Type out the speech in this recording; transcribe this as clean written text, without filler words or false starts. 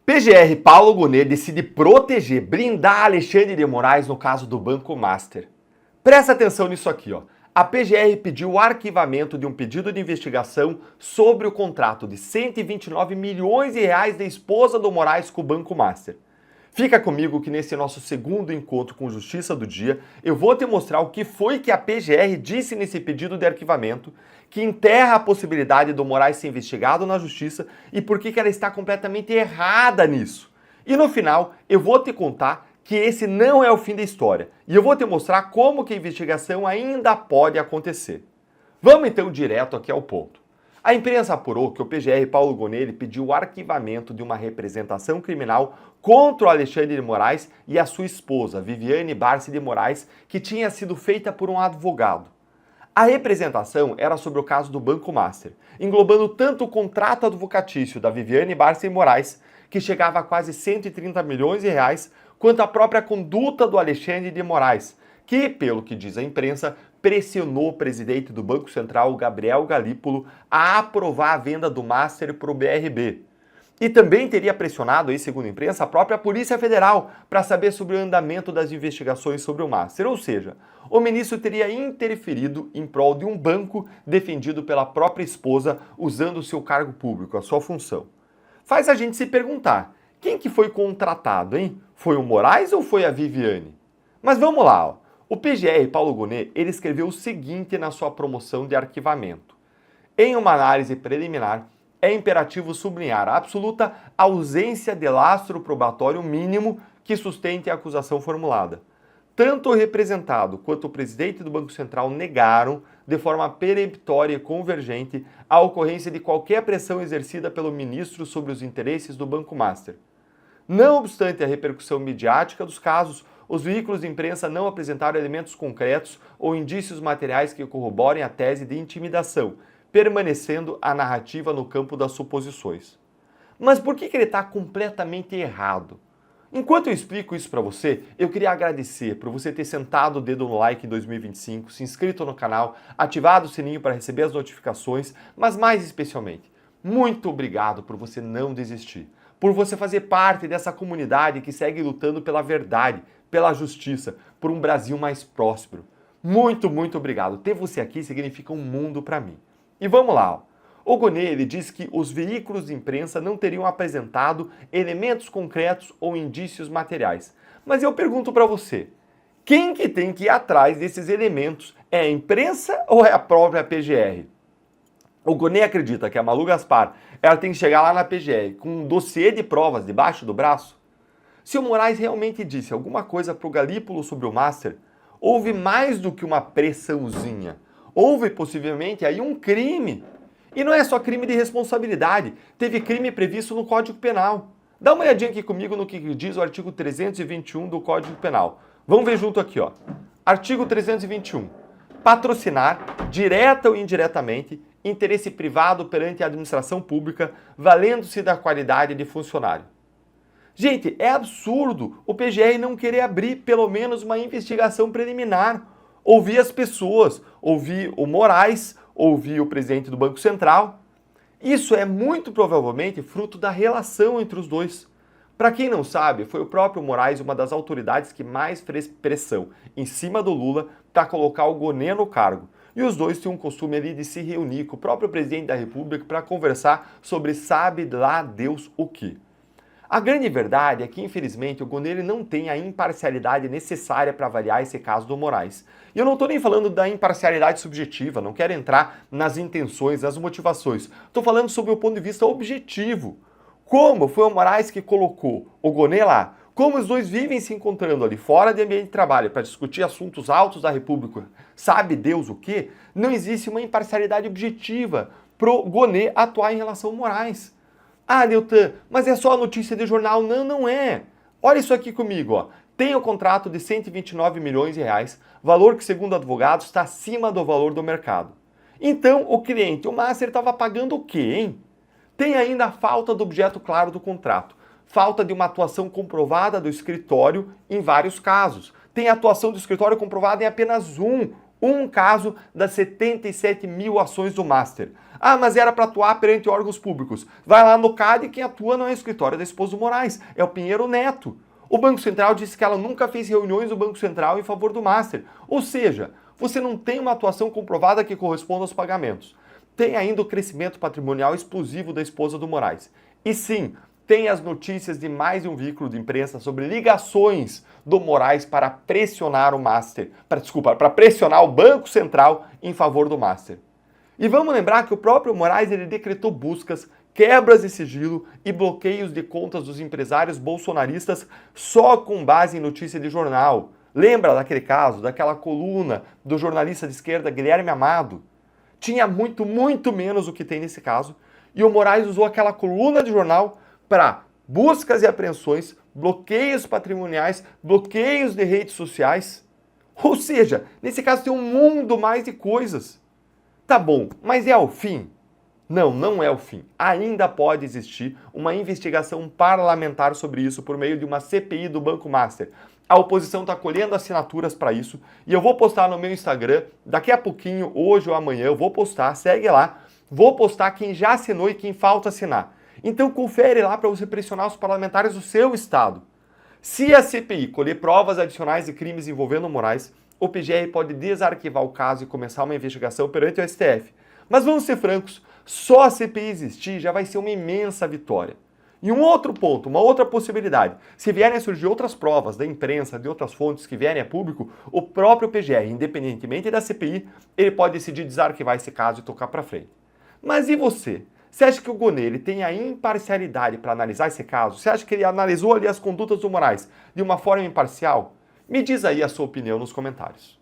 PGR Paulo Gonet decide proteger, blindar Alexandre de Moraes no caso do Banco Master. Presta atenção nisso aqui, ó. A PGR pediu o arquivamento de um pedido de investigação sobre o contrato de 129 milhões de reais da esposa do Moraes com o Banco Master. Fica comigo que nesse nosso segundo encontro com Justiça do Dia, eu vou te mostrar o que foi que a PGR disse nesse pedido de arquivamento, que enterra a possibilidade do Moraes ser investigado na Justiça e por que ela está completamente errada nisso. E no final, eu vou te contar que esse não é o fim da história e eu vou te mostrar como que a investigação ainda pode acontecer. Vamos então direto aqui ao ponto. A imprensa apurou que o PGR Paulo Gonet pediu o arquivamento de uma representação criminal contra o Alexandre de Moraes e a sua esposa, Viviane Barsi de Moraes, que tinha sido feita por um advogado. A representação era sobre o caso do Banco Master, englobando tanto o contrato advocatício da Viviane Barsi de Moraes, que chegava a quase 130 milhões de reais, quanto a própria conduta do Alexandre de Moraes, que, pelo que diz a imprensa, pressionou o presidente do Banco Central, Gabriel Galípolo, a aprovar a venda do Master para o BRB. E também teria pressionado, aí, segundo a imprensa, a própria Polícia Federal para saber sobre o andamento das investigações sobre o Master. Ou seja, o ministro teria interferido em prol de um banco defendido pela própria esposa usando o seu cargo público, a sua função. Faz a gente se perguntar, quem que foi contratado, hein? Foi o Moraes ou foi a Viviane? Mas vamos lá, ó. O PGR Paulo Gonet, ele escreveu o seguinte na sua promoção de arquivamento. Em uma análise preliminar, é imperativo sublinhar a absoluta ausência de lastro probatório mínimo que sustente a acusação formulada. Tanto o representado quanto o presidente do Banco Central negaram, de forma peremptória e convergente, a ocorrência de qualquer pressão exercida pelo ministro sobre os interesses do Banco Master. Não obstante a repercussão midiática dos casos, os veículos de imprensa não apresentaram elementos concretos ou indícios materiais que corroborem a tese de intimidação, permanecendo a narrativa no campo das suposições. Mas por que ele está completamente errado? Enquanto eu explico isso para você, eu queria agradecer por você ter sentado o dedo no like em 2025, se inscrito no canal, ativado o sininho para receber as notificações, mas mais especialmente, muito obrigado por você não desistir, por você fazer parte dessa comunidade que segue lutando pela verdade, pela justiça, por um Brasil mais próspero. Muito, muito obrigado. Ter você aqui significa um mundo para mim. E vamos lá. O Gonet, ele diz que os veículos de imprensa não teriam apresentado elementos concretos ou indícios materiais. Mas eu pergunto para você, quem que tem que ir atrás desses elementos? É a imprensa ou é a própria PGR? O Gonet acredita que a Malu Gaspar ela tem que chegar lá na PGR com um dossiê de provas debaixo do braço? Se o Moraes realmente disse alguma coisa para o Galípolo sobre o Master, houve mais do que uma pressãozinha. Houve possivelmente aí um crime. E não é só crime de responsabilidade, teve crime previsto no Código Penal. Dá uma olhadinha aqui comigo no que diz o artigo 321 do Código Penal. Vamos ver junto aqui, ó. Artigo 321. Patrocinar, direta ou indiretamente, interesse privado perante a administração pública, valendo-se da qualidade de funcionário. Gente, é absurdo o PGR não querer abrir pelo menos uma investigação preliminar. Ouvir as pessoas, ouvir o Moraes, ouvir o presidente do Banco Central. Isso é muito provavelmente fruto da relação entre os dois. Para quem não sabe, foi o próprio Moraes uma das autoridades que mais fez pressão em cima do Lula para colocar o Gonet no cargo. E os dois tinham um costume ali de se reunir com o próprio presidente da República para conversar sobre sabe lá Deus o que. A grande verdade é que, infelizmente, o Gonet não tem a imparcialidade necessária para avaliar esse caso do Moraes. E eu não estou nem falando da imparcialidade subjetiva, não quero entrar nas intenções, nas motivações. Estou falando sobre o ponto de vista objetivo. Como foi o Moraes que colocou o Gonet lá? Como os dois vivem se encontrando ali fora de ambiente de trabalho para discutir assuntos altos da República, sabe Deus o quê? Não existe uma imparcialidade objetiva para o Gonet atuar em relação ao Moraes. Ah, Nilton, mas é só a notícia de jornal. Não, não é. Olha isso aqui comigo, ó. Tem o contrato de 129 milhões de reais, valor que, segundo advogados, está acima do valor do mercado. Então, o cliente, o Master, estava pagando o quê, hein? Tem ainda a falta do objeto claro do contrato. Falta de uma atuação comprovada do escritório em vários casos. Tem a atuação do escritório comprovada em apenas um, Um caso das 77 mil ações do Master. Ah, mas era para atuar perante órgãos públicos. Vai lá no CAD e quem atua não é o escritório da esposa do Moraes, é o Pinheiro Neto. O Banco Central disse que ela nunca fez reuniões do Banco Central em favor do Master. Ou seja, você não tem uma atuação comprovada que corresponda aos pagamentos. Tem ainda o crescimento patrimonial explosivo da esposa do Moraes. E sim, tem as notícias de mais de um veículo de imprensa sobre ligações do Moraes para pressionar o Master, para pressionar o Banco Central em favor do Master. E vamos lembrar que o próprio Moraes ele decretou buscas, quebras de sigilo e bloqueios de contas dos empresários bolsonaristas só com base em notícia de jornal. Lembra daquele caso, daquela coluna do jornalista de esquerda Guilherme Amado? Tinha muito menos o que tem nesse caso. E o Moraes usou aquela coluna de jornal para buscas e apreensões, bloqueios patrimoniais, bloqueios de redes sociais. Ou seja, nesse caso tem um mundo mais de coisas. Tá bom, mas é o fim? Não, não é o fim. Ainda pode existir uma investigação parlamentar sobre isso por meio de uma CPI do Banco Master. A oposição está colhendo assinaturas para isso e eu vou postar no meu Instagram daqui a pouquinho, hoje ou amanhã, eu vou postar, segue lá, vou postar quem já assinou e quem falta assinar. Então confere lá para você pressionar os parlamentares do seu estado. Se a CPI colher provas adicionais de crimes envolvendo o Moraes, o PGR pode desarquivar o caso e começar uma investigação perante o STF. Mas vamos ser francos, só a CPI existir já vai ser uma imensa vitória. E um outro ponto, uma outra possibilidade, se vierem a surgir outras provas da imprensa, de outras fontes que vierem a público, o próprio PGR, independentemente da CPI, ele pode decidir desarquivar esse caso e tocar para frente. Mas e você? Você acha que o Gonê ele tem a imparcialidade para analisar esse caso? Você acha que ele analisou ali as condutas do Moraes de uma forma imparcial? Me diz aí a sua opinião nos comentários.